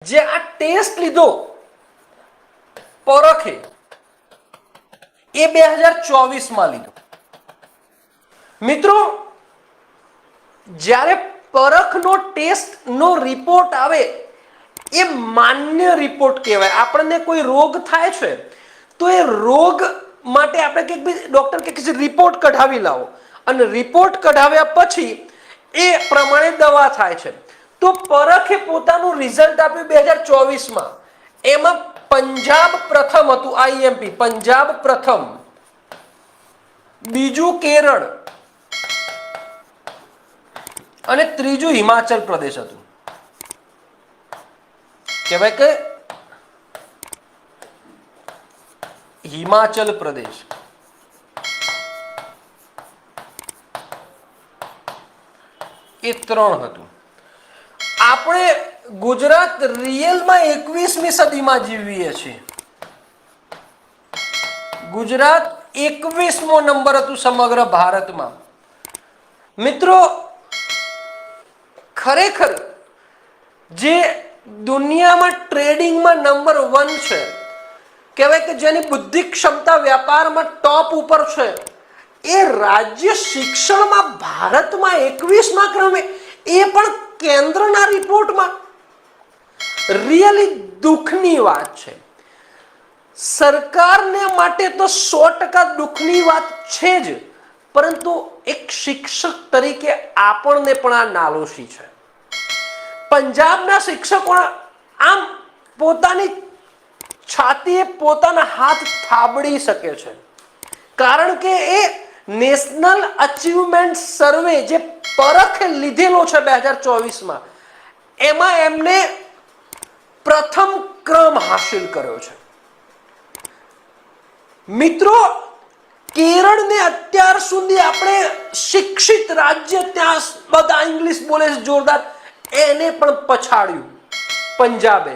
જે આ ટેસ્ટ લીધો પરખે એ 2024 માં લીધો. મિત્રો જ્યારે પરખનો ટેસ્ટનો રિપોર્ટ આવે એ માન્ય રિપોર્ટ કહેવાય. આપણને કોઈ રોગ થાય છે તો એ રોગ માટે આપણે કે ડોક્ટર કે રિપોર્ટ કઢાવી લાવો અને રિપોર્ટ કઢાવ્યા પછી એ પ્રમાણે દવા થાય છે. તો પરખે પોતાનું રિઝલ્ટ આપ્યું 2024 માં. એમાં પંજાબ પ્રથમ હતું, આઈએમપી પંજાબ પ્રથમ, બીજું કેરળ અને ત્રીજું હિમાચલ પ્રદેશ હતું. કહેવાય કે હિમાચલ પ્રદેશ એ 3 હતું. આપણે ગુજરાત રિયલમાં 21મી સદીમાં જીવીએ છીએ. ગુજરાત 21મો નંબર હતું સમગ્ર ભારતમાં. મિત્રો ખરેખર જે દુનિયામાં ટ્રેડિંગમાં નંબર 1 છે, કહેવાય કે જેની બુદ્ધિ ક્ષમતા વ્યાપારમાં ટોપ ઉપર છે, એ રાજ્ય શિક્ષણમાં ભારતમાં 21મા ક્રમે, એ પણ કેન્દ્રના રિપોર્ટમાં. રિયલી દુઃખની વાત છે. સરકારને માટે તો 100% દુઃખની વાત છે જ, પરંતુ એક શિક્ષક તરીકે આપણને પણ આ નાલોશી છે. પંજાબના શિક્ષકો આમ પોતાની છાતીએ પોતાના હાથ થાબડી શકે છે, કારણ કે એ નેશનલ અચીવમેન્ટ સર્વે જે પરખે લીધેલો છે 2024માં, એમાં એમને પ્રથમ ક્રમ હાસિલ કર્યો છે. મિત્રો કેરળને અત્યાર સુધી આપણે શિક્ષિત રાજ્ય, ત્યાં બધા ઇંગ્લિશ બોલે છે જોરદાર, એને પણ પછાડ્યું પંજાબે.